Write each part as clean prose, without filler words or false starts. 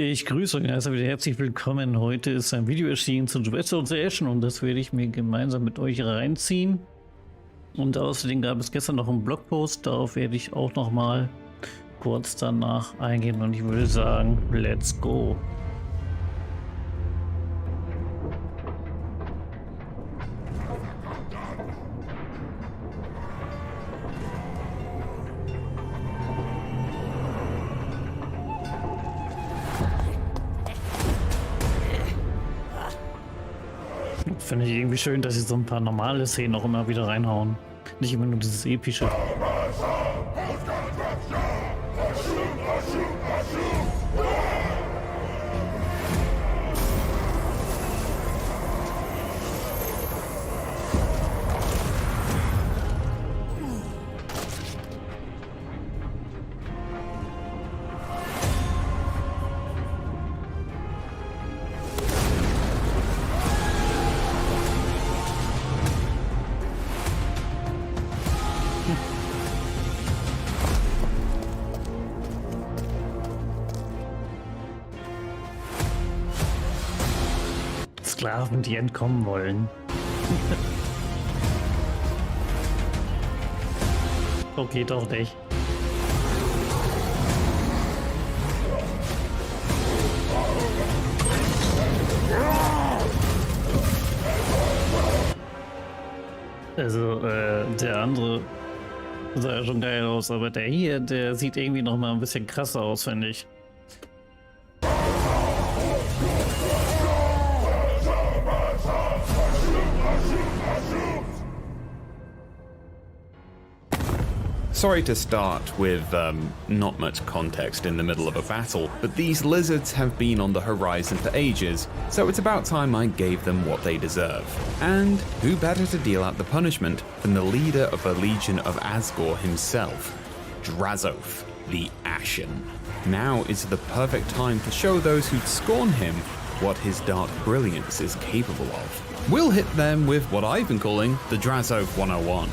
Ich grüße euch also wieder herzlich willkommen. Heute ist ein Video erschienen zu Drazhoath the Ashen und das werde ich mir gemeinsam mit euch reinziehen. Und außerdem gab es gestern noch einen Blogpost, darauf werde ich auch noch mal kurz danach eingehen und ich würde sagen, let's go. Finde ich irgendwie schön, dass sie so ein paar normale Szenen auch immer wieder reinhauen. Nicht immer nur dieses epische. Sklaven, die entkommen wollen. Okay, doch nicht. Also, der andere sah ja schon geil aus, aber der hier, der sieht irgendwie noch mal ein bisschen krasser aus, finde ich. Sorry to start with not much context in the middle of a battle, but these lizards have been on the horizon for ages, so it's about time I gave them what they deserve. And who better to deal out the punishment than the leader of a legion of Asgore himself, Drazhoath the Ashen. Now is the perfect time to show those who'd scorn him what his dark brilliance is capable of. We'll hit them with what I've been calling the Drazhoath 101.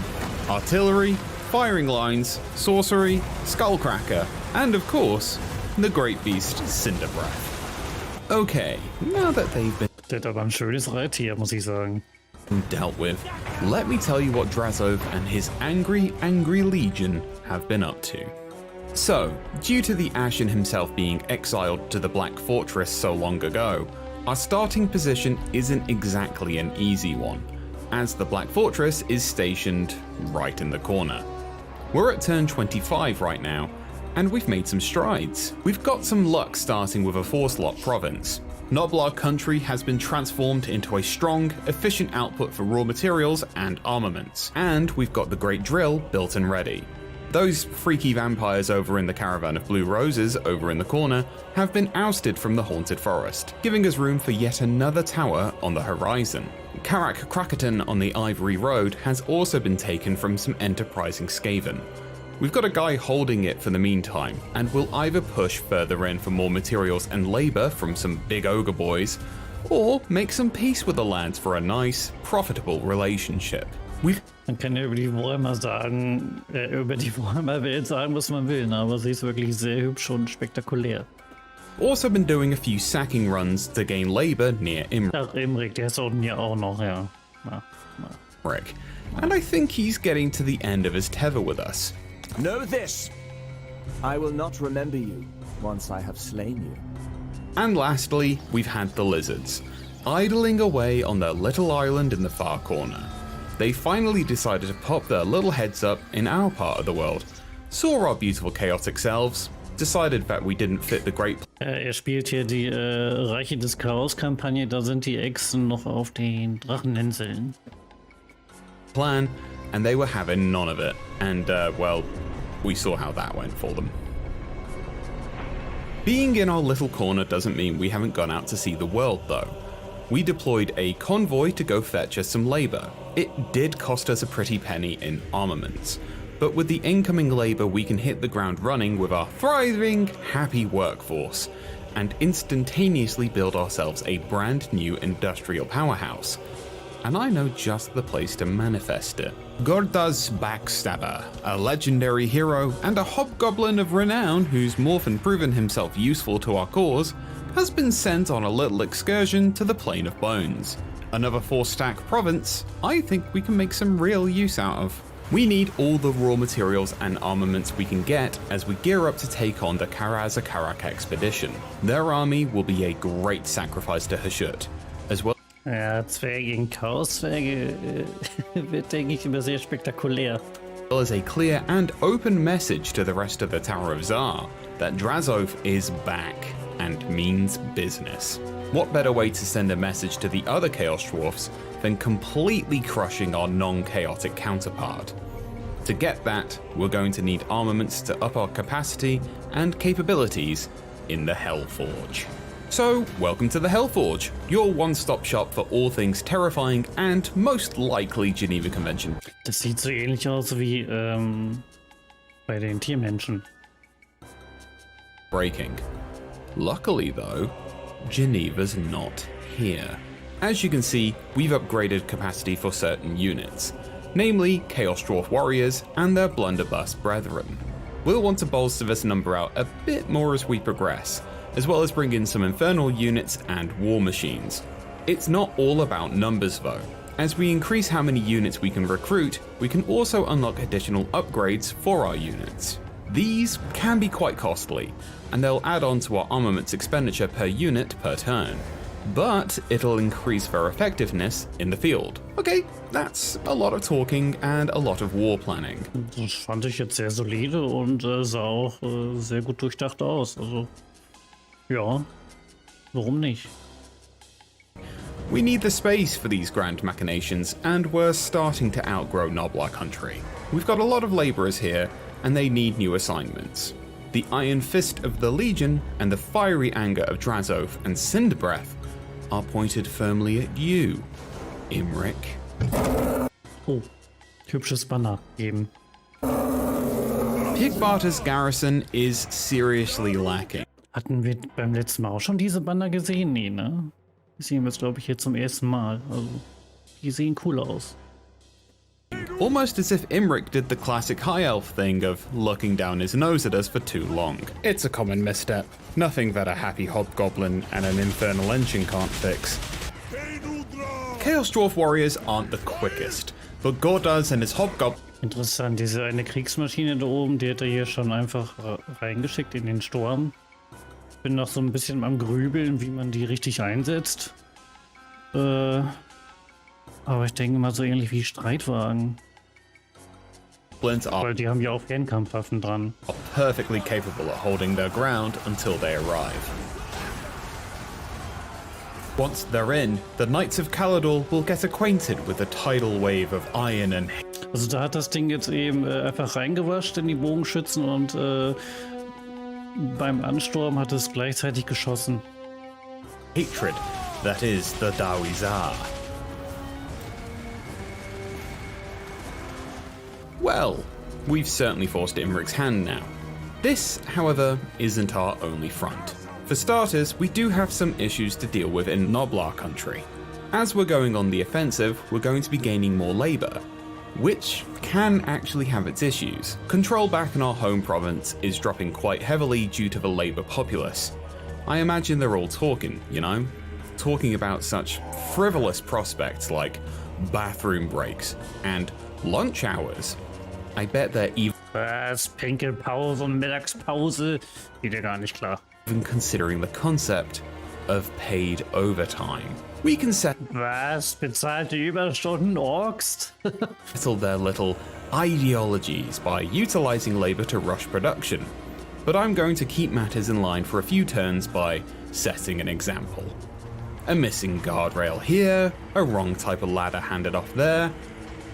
Artillery, firing lines, sorcery, skullcracker, and of course, the great beast Cinder Breath. Okay, now that they've been Der hat aber ein schönes Reittier, muss ich sagen. dealt with, let me tell you what Drazhoath and his angry legion have been up to. So, due to the Ashen himself being exiled to the Black Fortress so long ago, our starting position isn't exactly an easy one, as the Black Fortress is stationed right in the corner. We're at turn 25 right now, and we've made some strides. We've got some luck starting with a 4-slot province. Noblar country has been transformed into a strong, efficient output for raw materials and armaments, and we've got the Great Drill built and ready. Those freaky vampires over in the Caravan of Blue Roses over in the corner have been ousted from the Haunted Forest, giving us room for yet another tower on the horizon. Karak Krakaton on the Ivory Road has also been taken from some enterprising Skaven. We've got a guy holding it for the meantime, and we'll either push further in for more materials and labour from some big ogre boys, or make some peace with the lads for a nice, profitable relationship. Man kann ja über die Warhammer sagen, über die Warhammer-Welt sagen, was man will, ne? Aber sie ist wirklich sehr hübsch und spektakulär. Also been doing a few sacking runs to gain labour near Ach, Imrik, der ist unten ja auch noch, ja. Rick, and I think he's getting to the end of his tether with us. Know this, I will not remember you once I have slain you. And lastly, we've had the lizards, idling away on their little island in the far corner. They finally decided to pop their little heads up in our part of the world, saw our beautiful chaotic selves, decided that we didn't fit the great Spielt hier die Reiche des Chaos-Kampagne, da sind die Echsen noch auf den Dracheninseln. plan, and they were having none of it. And, well, we saw how that went for them. Being in our little corner doesn't mean we haven't gone out to see the world, though. We deployed a convoy to go fetch us some labour. It did cost us a pretty penny in armaments, but with the incoming labour we can hit the ground running with our thriving, happy workforce, and instantaneously build ourselves a brand new industrial powerhouse. and I know just the place to manifest it. Gorda's Backstabber, a legendary hero and a hobgoblin of renown who's more than proven himself useful to our cause, has been sent on a little excursion to the Plane of Bones. Another 4-stack province I think we can make some real use out of. We need all the raw materials and armaments we can get as we gear up to take on the Karazakarak expedition. Their army will be a great sacrifice to Schaut, as well. Ja, Zwerge gegen Chaoszwerge wird, denke ich, immer sehr spektakulär. As a clear and open message to the rest of the Tower of Tsar that Drazhoath is back and means business. What better way to send a message to the other Chaos Dwarfs than completely crushing our non-chaotic counterpart? To get that, we're going to need armaments to up our capacity and capabilities in the Hellforge. So, welcome to the Hellforge, your one-stop shop for all things terrifying and most likely Geneva Convention. Das sieht so ähnlich aus wie bei den Tiermenschen. Breaking. Luckily though, Geneva's not here. As you can see, we've upgraded capacity for certain units, namely Chaos Dwarf Warriors and their Blunderbuss brethren. We'll want to bolster this number out a bit more as we progress, as well as bring in some Infernal units and War Machines. It's not all about numbers though. As we increase how many units we can recruit, we can also unlock additional upgrades for our units. These can be quite costly, and they'll add on to our armaments expenditure per unit per turn, but it'll increase their effectiveness in the field. Okay, that's a lot of talking and a lot of war planning. Das fand ich jetzt sehr solide und sah auch sehr gut durchdacht aus. Also, ja, warum nicht? We need the space for these grand machinations, and we're starting to outgrow Noblar country. We've got a lot of laborers here, and they need new assignments. The Iron Fist of the Legion and the fiery anger of Drazhoath and Cinderbreath are pointed firmly at you, Imric. Oh, hübsches Banner geben. Pigbarter's garrison is seriously lacking. Hatten wir beim letzten Mal auch schon diese Banner gesehen? Nee, ne? Die sehen wir jetzt, glaube ich, hier zum ersten Mal. Also, die sehen cool aus. Almost as if Imric did the classic High Elf thing of looking down his nose at us for too long. It's a common misstep. Nothing that a happy hobgoblin and an infernal engine can't fix. Chaos Dwarf Warriors aren't the quickest, but Gordas and his hobgoblin. Interessant, diese eine Kriegsmaschine da oben, die hat er hier schon einfach reingeschickt in den Sturm. Bin noch so ein bisschen am Grübeln, wie man die richtig einsetzt. Aber ich denke mal so ähnlich wie Streitwagen. Weil die haben ja auch Fernkampfwaffen dran. Are perfectly capable of holding their ground until they arrive. Once they're in, the Knights of Caledor will get acquainted with the tidal wave of iron and. Also da hat das Ding jetzt eben einfach reingewascht in die Bogenschützen und beim Ansturm hat es gleichzeitig geschossen. Hatred, that is the Dawi'zharr. Well, we've certainly forced Imric's hand now. This, however, isn't our only front. For starters, we do have some issues to deal with in Noblar country. As we're going on the offensive, we're going to be gaining more labour, which can actually have its issues. Control back in our home province is dropping quite heavily due to the labour populace. I imagine they're all talking, you know? Talking about such frivolous prospects like bathroom breaks and lunch hours. I bet they're Was? Pinkelpause und Mittagspause? Geht ja gar nicht klar. even considering the concept of paid overtime. We can Was? Bezahlte Überstunden, Orks? settle their little ideologies by utilizing labor to rush production. But I'm going to keep matters in line for a few turns by setting an example. A missing guardrail here, a wrong type of ladder handed off there.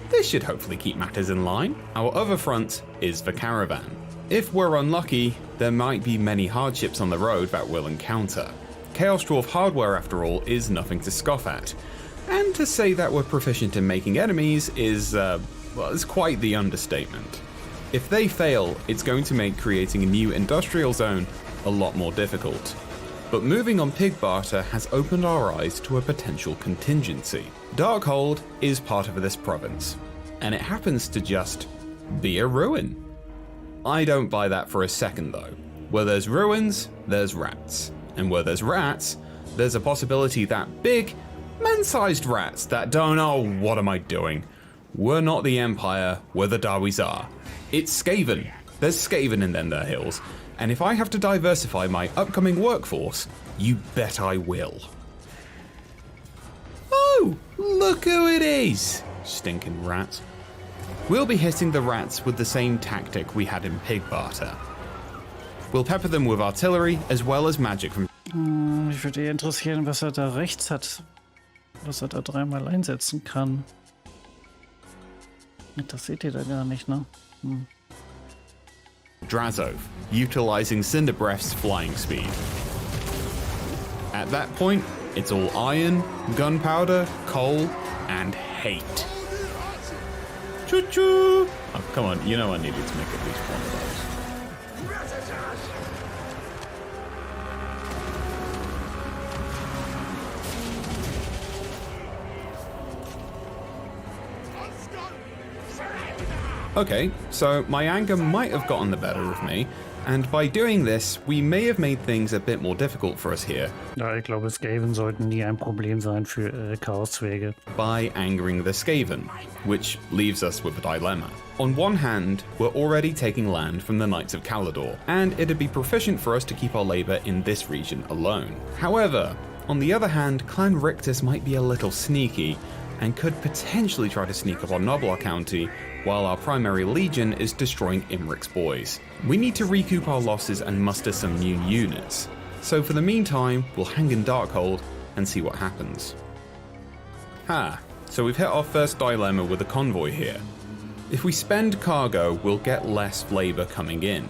This should hopefully keep matters in line. Our other front is the caravan. If we're unlucky, there might be many hardships on the road that we'll encounter. Chaos Dwarf hardware, after all, is nothing to scoff at. And to say that we're proficient in making enemies is quite the understatement. If they fail, it's going to make creating a new industrial zone a lot more difficult. But moving on pig barter has opened our eyes to a potential contingency. Darkhold is part of this province, and it happens to just be a ruin. I don't buy that for a second though. Where there's ruins, there's rats. And where there's rats, there's a possibility that big, man-sized rats that don't, oh, what am I doing? We're not the Empire, we're the Dawi'zharr. It's Skaven. There's Skaven in their hills. And if I have to diversify my upcoming workforce, you bet I will. Oh, look who it is! Stinking rats. We'll be hitting the rats with the same tactic we had in pig barter. We'll pepper them with artillery as well as magic from... Mich würde eher interessieren, was da rechts hat. Was da dreimal einsetzen kann. Das seht ihr da gar nicht, ne? Drazhoath, utilizing Cinder Breath's flying speed. At that point, it's all iron, gunpowder, coal, and hate. Choo-choo! Oh, come on, you know I needed to make at least one of those. Okay, so my anger might have gotten the better of me, and by doing this, we may have made things a bit more difficult for us here. Ja, ich glaube, Skaven sollten nie ein Problem sein für Chaoszwerge. By angering the Skaven, which leaves us with a dilemma. On one hand, we're already taking land from the Knights of Caledor, and it'd be proficient for us to keep our labor in this region alone. However, on the other hand, Clan Rictus might be a little sneaky, and could potentially try to sneak up on Noblar County, while our primary legion is destroying Imric's boys. We need to recoup our losses and muster some new units. So for the meantime, we'll hang in Darkhold and see what happens. So we've hit our first dilemma with the convoy here. If we spend cargo, we'll get less labor coming in.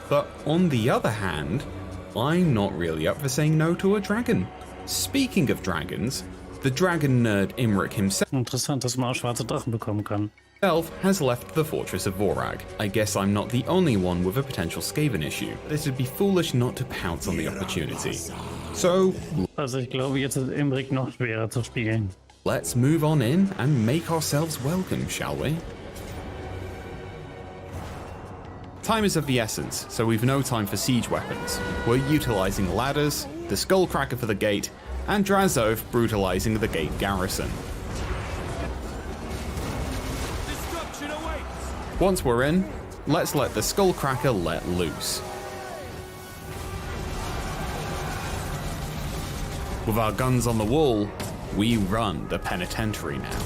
But on the other hand, I'm not really up for saying no to a dragon. Speaking of dragons, the dragon nerd Imric himself Interessant, dass man auch schwarze Drachen bekommen kann. has left the fortress of Vorag. I guess I'm not the only one with a potential Skaven issue. It'd be foolish not to pounce on the opportunity. So, Also ich glaube, jetzt ist Imric noch schwerer zu spielen. let's move on in and make ourselves welcome, shall we? Time is of the essence, so we've no time for siege weapons. We're utilizing ladders, the Skullcracker for the gate, and Drazhoath brutalizing the gate garrison. Once we're in, let's let the Skullcracker let loose. With our guns on the wall, we run the penitentiary now.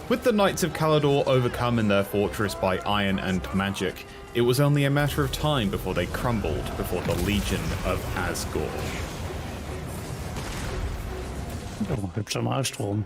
With the Knights of Caledor overcome in their fortress by iron and magic, it was only a matter of time before they crumbled before the Legion of Asgore. Oh, hübscher Malstrom.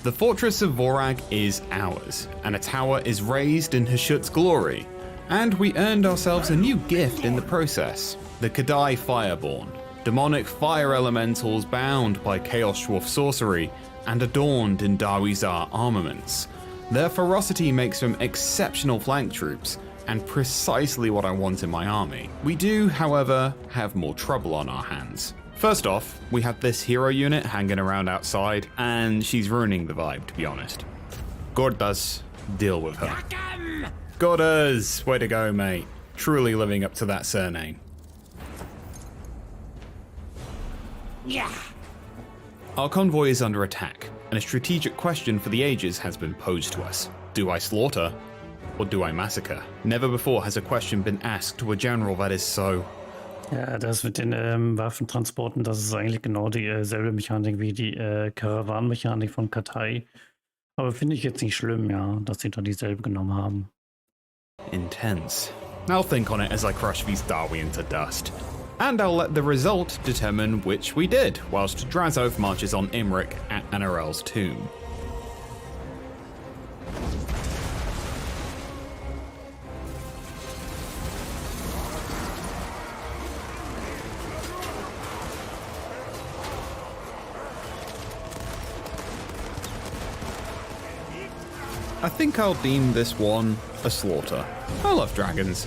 The fortress of Vorag is ours, and a tower is raised in Hashut's glory, and we earned ourselves a new gift in the process, the Kadai Fireborn. Demonic fire elementals bound by Chaos Dwarf sorcery and adorned in Dawi'zharr armaments. Their ferocity makes them exceptional flank troops and precisely what I want in my army. We do, however, have more trouble on our hands. First off, we have this hero unit hanging around outside, and she's ruining the vibe, to be honest. Gordas, deal with her. Gordas, way to go, mate. Truly living up to that surname. Yeah. Our convoy is under attack, and a strategic question for the ages has been posed to us. Do I slaughter, or do I massacre? Never before has a question been asked to a general that is so... Ja, das mit den Waffentransporten, das ist eigentlich genau dieselbe Mechanik wie die Karawanenmechanik von Katai. Aber finde ich jetzt nicht schlimm, ja, dass sie da dieselbe genommen haben. Intense. I'll think on it as I crush these Dawi into dust. And I'll let the result determine which we did, whilst Drazhoath marches on Imric at Anarel's tomb. I think I'll deem this one a slaughter. I love dragons.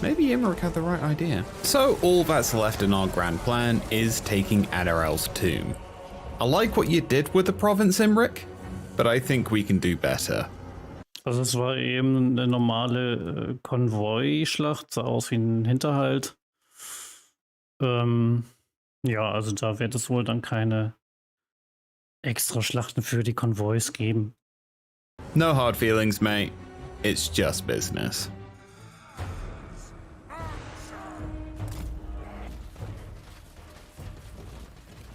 Maybe Imric had the right idea. So all that's left in our grand plan is taking Adarel's tomb. I like what you did with the province, Imric, but I think we can do better. Also es war eben eine normale Konvoi-Schlacht, sah aus wie ein Hinterhalt. Ja, also da wird es wohl dann keine extra Schlachten für die Konvois geben. No hard feelings, mate. It's just business.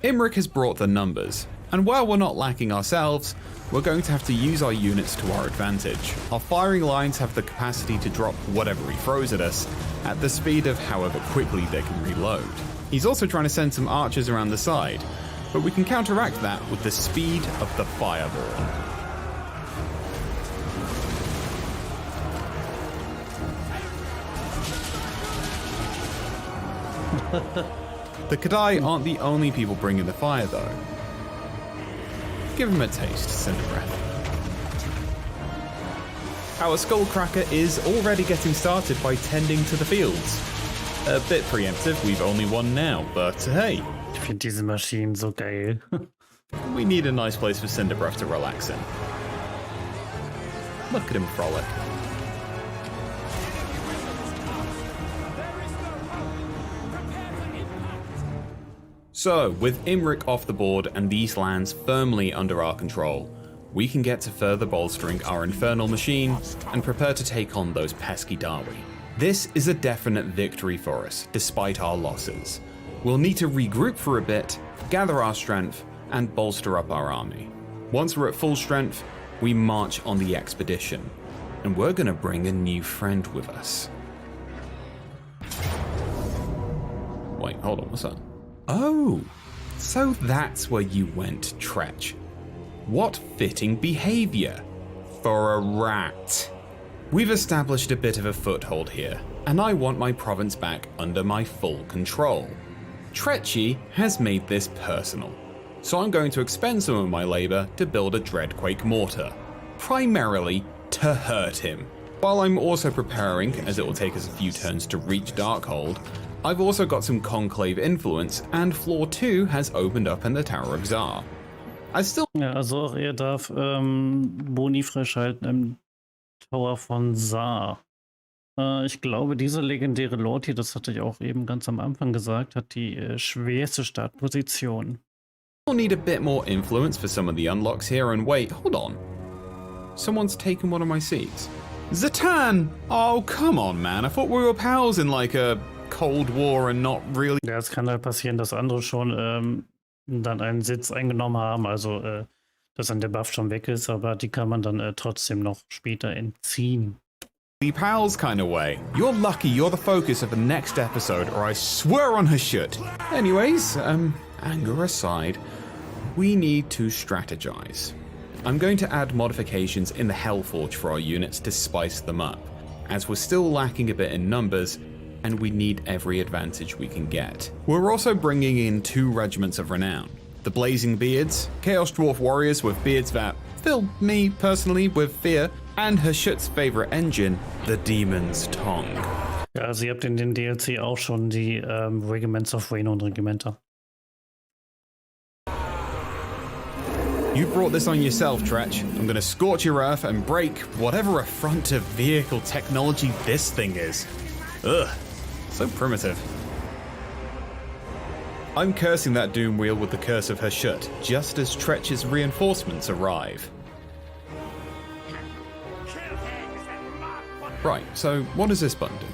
Imric has brought the numbers, and while we're not lacking ourselves, we're going to have to use our units to our advantage. Our firing lines have the capacity to drop whatever he throws at us at the speed of however quickly they can reload. He's also trying to send some archers around the side, but we can counteract that with the speed of the fireball. The Kadai aren't the only people bringing the fire, though. Give them a taste, Cinderbreath. Our Skullcracker is already getting started by tending to the fields. A bit preemptive, we've only one now, but hey. Ich finde diese Maschinen so geil. We need a nice place for Cinderbreath to relax in. Look at him frolic. So, with Imric off the board and these lands firmly under our control, we can get to further bolstering our infernal machine and prepare to take on those pesky Dawi. This is a definite victory for us, despite our losses. We'll need to regroup for a bit, gather our strength, and bolster up our army. Once we're at full strength, we march on the expedition, and we're gonna bring a new friend with us. Wait, hold on, what's that? Oh, so that's where you went, Tretch. What fitting behavior for a rat. We've established a bit of a foothold here, and I want my province back under my full control. Tretchy has made this personal, so I'm going to expend some of my labor to build a Dreadquake mortar, primarily to hurt him. While I'm also preparing, as it will take us a few turns to reach Darkhold, I've also got some Conclave influence, and Floor 2 has opened up in the Tower of Xar. I still... Ja, also auch er darf Boni freischalten im Tower von Xar. Ich glaube, diese legendäre Lord hier, das hatte ich auch eben ganz am Anfang gesagt, hat die schwerste Startposition. I'll need a bit more influence for some of the unlocks here, and wait, hold on. Someone's taken one of my seats. Zatan! Oh, come on, man. I thought we were pals in like a Cold War and not really... Ja, es kann halt passieren, dass andere schon dann einen Sitz eingenommen haben, also dass dann der Buff schon weg ist, aber die kann man dann trotzdem noch später entziehen. Pals kind of way. You're lucky you're the focus of the next episode, or I swear on her shit. Anyways, anger aside, we need to strategize. I'm going to add modifications in the Hellforge for our units to spice them up, as we're still lacking a bit in numbers, and we need every advantage we can get. We're also bringing in 2 regiments of renown. The Blazing Beards, Chaos Dwarf warriors with beards that fill me personally with fear, and Hashut's favorite engine, the Demon's Tongue. Ja, also ihr habt in den DLC auch schon die Regiments of Rain und Regimenter. You brought this on yourself, Tretch. I'm gonna scorch your earth and break whatever affront to vehicle technology this thing is. Ugh, so primitive. I'm cursing that doom wheel with the curse of Hashut, just as Tretch's reinforcements arrive. Right, so what does this button do?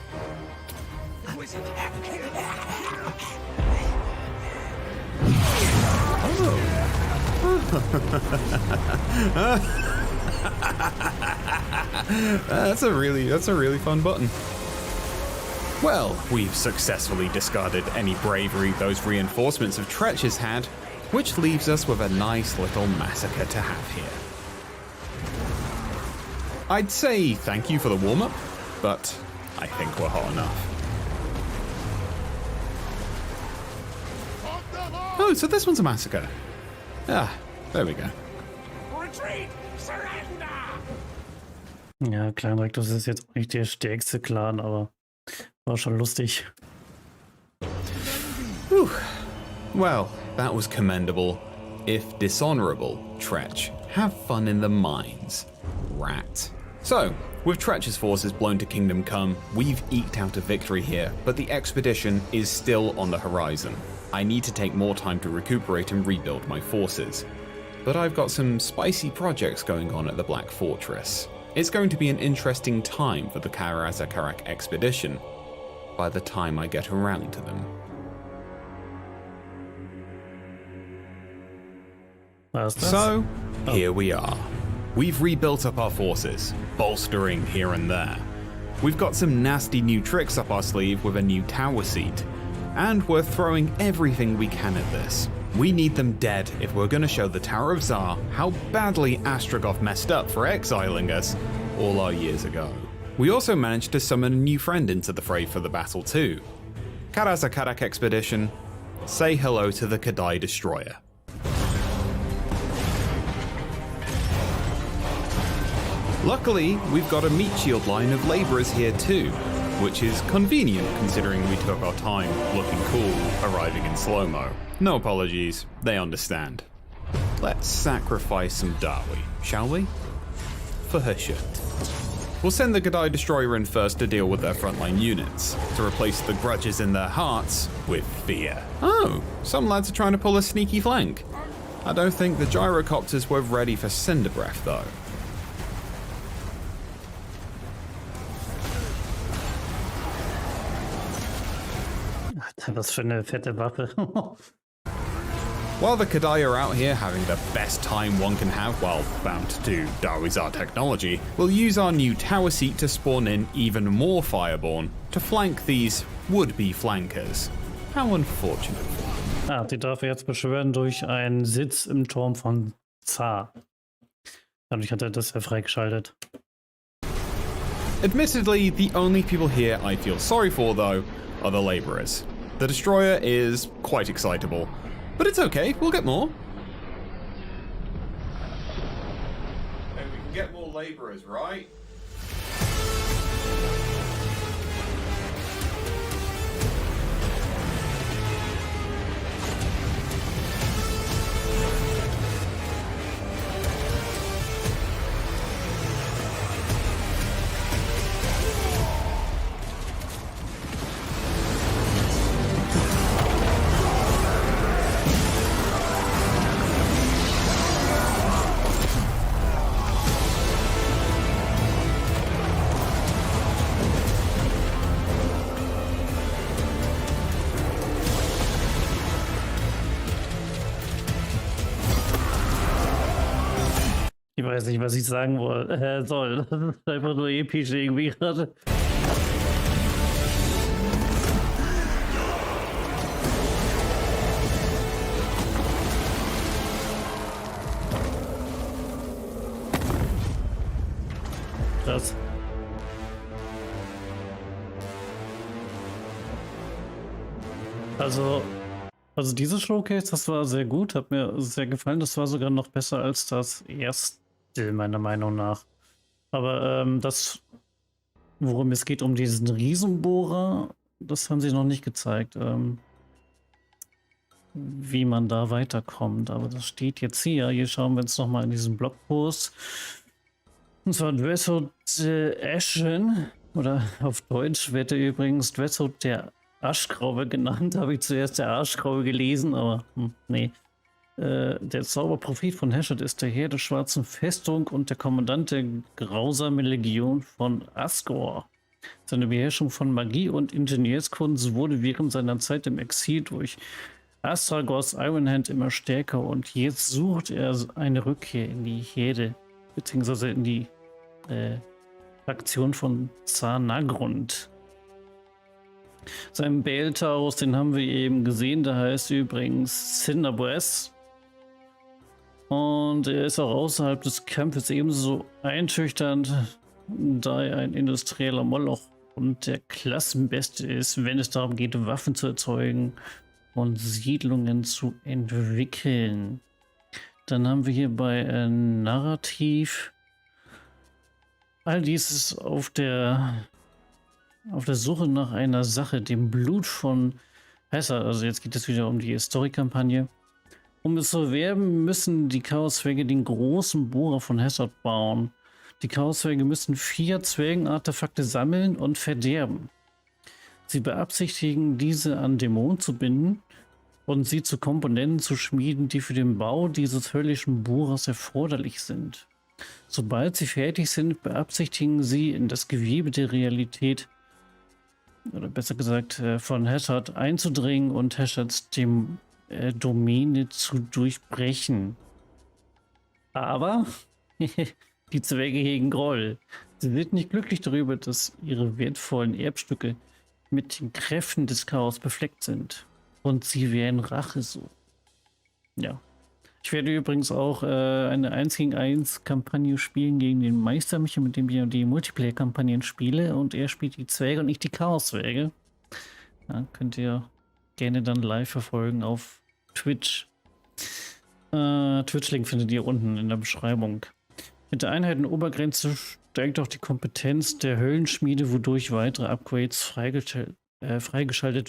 That's a really fun button. Well, we've successfully discarded any bravery those reinforcements of Tretch has had, which leaves us with a nice little massacre to have here. I'd say thank you for the warm-up, but I think we're hot enough. Oh, so this one's a massacre. Ah, there we go. Retreat! Surrender! Ja, Clan Rektus ist jetzt auch nicht der stärkste Clan, aber war schon lustig. Whew. Well, that was commendable, if dishonorable, Tretch. Have fun in the mines, rat. So, with Tretch's forces blown to Kingdom Come, we've eked out a victory here, but the expedition is still on the horizon. I need to take more time to recuperate and rebuild my forces. But I've got some spicy projects going on at the Black Fortress. It's going to be an interesting time for the Karazakarak expedition, by the time I get around to them. So, here we are. We've rebuilt up our forces, bolstering here and there. We've got some nasty new tricks up our sleeve with a new tower seat, and we're throwing everything we can at this. We need them dead if we're going to show the Tower of Xar how badly Astragoth messed up for exiling us all our years ago. We also managed to summon a new friend into the fray for the battle too. Karazakarak expedition, say hello to the Kadai Destroyer. Luckily, we've got a meat shield line of labourers here too, which is convenient considering we took our time looking cool arriving in slow-mo. No apologies, they understand. Let's sacrifice some Dawi, shall we? For her shirt. We'll send the Kadai Destroyer in first to deal with their frontline units, to replace the grudges in their hearts with fear. Oh, some lads are trying to pull a sneaky flank. I don't think the gyrocopters were ready for Cinder Breath though. Was für eine fette Waffe. While the Kadai are out here having the best time one can have while bound to Dawi'zharr technology, we'll use our new tower seat to spawn in even more Fireborn to flank these would-be flankers. How unfortunate for them. Die darf er jetzt beschwören durch einen Sitz im Turm von Zar. Dadurch hat er das ja freigeschaltet. Admittedly, the only people here I feel sorry for though are the labourers. The destroyer is quite excitable, but it's okay, we'll get more. And we can get more labourers, right? Ich weiß nicht, was ich sagen soll. Das ist einfach nur episch irgendwie gerade. Krass. Also dieses Showcase, das war sehr gut, hat mir sehr gefallen. Das war sogar noch besser als das erste, meiner Meinung nach. Aber das, worum es geht, um diesen Riesenbohrer, das haben sie noch nicht gezeigt, wie man da weiterkommt. Aber das steht jetzt hier. Hier schauen wir uns nochmal in diesen Blogpost. Und zwar Drazhoath the Ashen, oder auf Deutsch wird er übrigens Drazhoath der Aschgraue genannt. Habe ich zuerst der Arschgraue gelesen, aber nee. Der Zauberprophet von Schaut ist der Herr der schwarzen Festung und der Kommandant der grausamen Legion von Asgore. Seine Beherrschung von Magie und Ingenieurskunst wurde während seiner Zeit im Exil durch Astragors Ironhand immer stärker und jetzt sucht er eine Rückkehr in die Herde, beziehungsweise in die Fraktion von Xanagrund. Sein Beltaurus, den haben wir eben gesehen, der heißt übrigens Cinderbreath. Und er ist auch außerhalb des Kampfes ebenso einschüchternd, da er ein industrieller Moloch und der Klassenbeste ist, wenn es darum geht, Waffen zu erzeugen und Siedlungen zu entwickeln. Dann haben wir hier bei Narrativ All dies ist auf der Suche nach einer Sache, dem Blut von Drazhoath. Also jetzt geht es wieder um die Story-Kampagne. Um es zu erwerben, müssen die Chaoszwerge den großen Bohrer von Drazhoath bauen. Die Chaoszwerge müssen 4 Zwergenartefakte sammeln und verderben. Sie beabsichtigen, diese an Dämonen zu binden und sie zu Komponenten zu schmieden, die für den Bau dieses höllischen Bohrers erforderlich sind. Sobald sie fertig sind, beabsichtigen sie, in das Gewebe der Realität, oder besser gesagt von Drazhoath, einzudringen und Drazhoaths Domäne zu durchbrechen. Aber die Zwerge hegen Groll. Sie sind nicht glücklich darüber, dass ihre wertvollen Erbstücke mit den Kräften des Chaos befleckt sind. Und sie werden Rache suchen. Ja. Ich werde übrigens auch eine 1 gegen 1 Kampagne spielen gegen den Meister Micha, mit dem ich die Multiplayer-Kampagnen spiele. Und er spielt die Zwerge und ich die Chaos-Zwerge. Ja, könnt ihr gerne dann live verfolgen auf Twitch. Twitch-Link findet ihr unten in der Beschreibung. Mit der Einheitenobergrenze steigt auch die Kompetenz der Höllenschmiede, wodurch weitere Upgrades freigeschaltet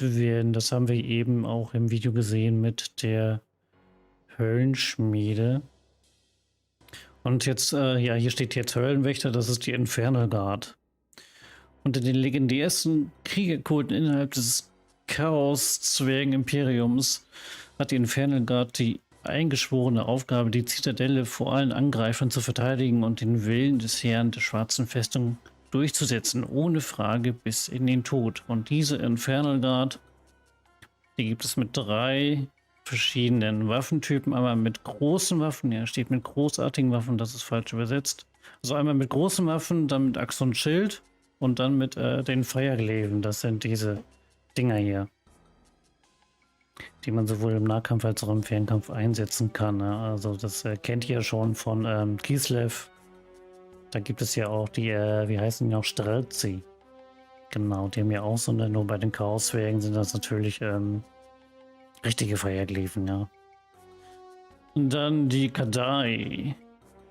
werden. Das haben wir eben auch im Video gesehen mit der Höllenschmiede. Und jetzt, ja, hier steht jetzt Höllenwächter, das ist die Infernal Guard. Unter den legendärsten Kriegerkulten innerhalb des Chaos-Zwergen-Imperiums hat die Infernal Guard die eingeschworene Aufgabe, die Zitadelle vor allen Angreifern zu verteidigen und den Willen des Herrn der schwarzen Festung durchzusetzen, ohne Frage bis in den Tod. Und diese Infernal Guard, die gibt es mit 3 verschiedenen Waffentypen. Einmal mit großen Waffen, ja, steht mit großartigen Waffen, das ist falsch übersetzt. Also einmal mit großen Waffen, dann mit Axt und Schild und dann mit den Feuergleven. Das sind diese Dinger hier, die man sowohl im Nahkampf als auch im Fernkampf einsetzen kann. Ne? Also das kennt ihr ja schon von Kislev. Da gibt es ja auch die, wie heißen die noch, Strelzi. Genau, die haben ja auch so, nur bei den Chaoszwergen sind das natürlich richtige Feuergleven, ja. Und dann die Kadai.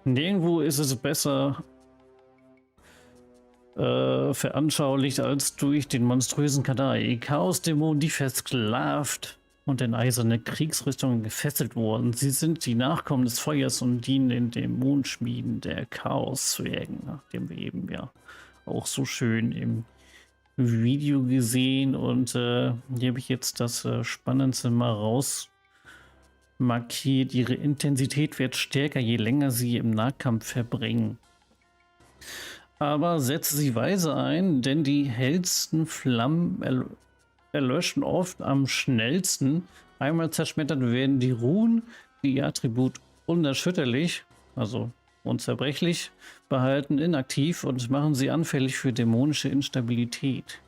Nirgendwo ist es besser veranschaulicht als durch den monströsen Kadai. Chaosdämonen, die versklavt und in eiserne Kriegsrüstungen gefesselt wurden. Sie sind die Nachkommen des Feuers und dienen den Dämonenschmieden der Chaoszwergen, nachdem wir eben ja auch so schön im Video gesehen. Und hier habe ich jetzt das Spannendste mal raus markiert. Ihre Intensität wird stärker, je länger sie im Nahkampf verbringen. Aber setze sie weise ein, denn die hellsten Flammen erlöschen oft am schnellsten. Einmal zerschmettert werden die Runen, die ihr Attribut unerschütterlich, also unzerbrechlich, behalten inaktiv und machen sie anfällig für dämonische Instabilität.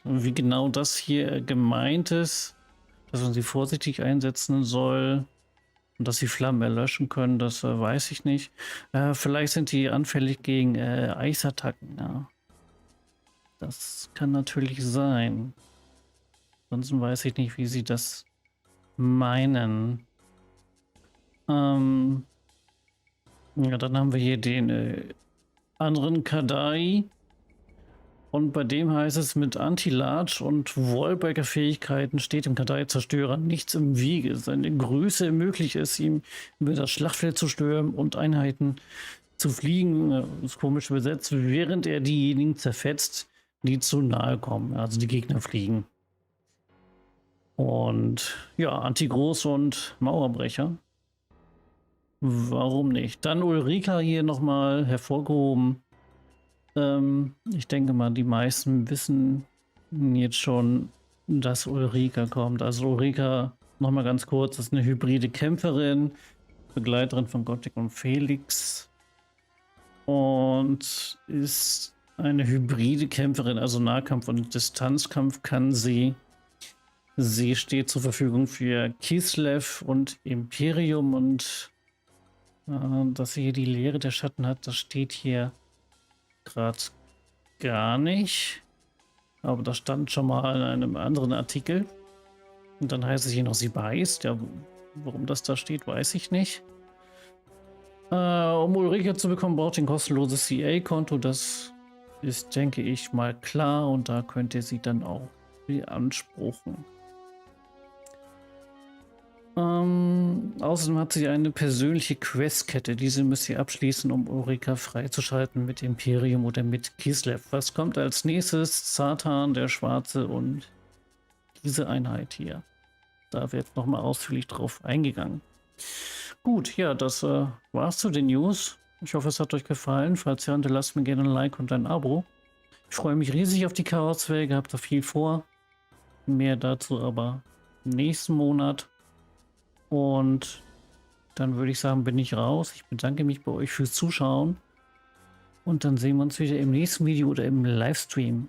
Und wie genau das hier gemeint ist, dass man sie vorsichtig einsetzen soll und dass sie Flammen erlöschen können, das weiß ich nicht. Vielleicht sind die anfällig gegen Eisattacken. Ja. Das kann natürlich sein. Ansonsten weiß ich nicht, wie sie das meinen. Ja, dann haben wir hier den anderen Kadai. Und bei dem heißt es, mit Anti-Large und Wallbreaker Fähigkeiten steht dem Kadai-Zerstörer nichts im Wege. Seine Größe ermöglicht es ihm, über das Schlachtfeld zu stürmen und Einheiten zu fliegen, ist komisch übersetzt, während er diejenigen zerfetzt, die zu nahe kommen, also die Gegner fliegen. Und ja, Anti-Groß und Mauerbrecher. Warum nicht? Dann Ulrika hier nochmal hervorgehoben. Ich denke mal, die meisten wissen jetzt schon, dass Ulrika kommt. Also Ulrika, nochmal ganz kurz, ist eine hybride Kämpferin, Begleiterin von Gothic und Felix. Und ist eine hybride Kämpferin, also Nahkampf und Distanzkampf kann sie. Sie steht zur Verfügung für Kislev und Imperium und dass sie hier die Lehre der Schatten hat, das steht hier gerade gar nicht. Aber das stand schon mal in einem anderen Artikel. Und dann heißt es hier noch, sie beißt. Ja, warum das da steht, weiß ich nicht. Um Ulrike zu bekommen, braucht ihr ein kostenloses CA-Konto. Das ist, denke ich, mal klar. Und da könnt ihr sie dann auch beanspruchen. Außerdem hat sie eine persönliche Questkette. Diese müsst ihr abschließen, um Ulrika freizuschalten mit Imperium oder mit Kislev. Was kommt als nächstes? Satan, der Schwarze und diese Einheit hier. Da wird nochmal ausführlich drauf eingegangen. Gut, ja, das war's zu den News. Ich hoffe, es hat euch gefallen. Falls ja, hinterlasst mir gerne ein Like und ein Abo. Ich freue mich riesig auf die Chaoswege, habt da viel vor. Mehr dazu aber nächsten Monat. Und dann würde ich sagen, bin ich raus. Ich bedanke mich bei euch fürs Zuschauen. Und dann sehen wir uns wieder im nächsten Video oder im Livestream.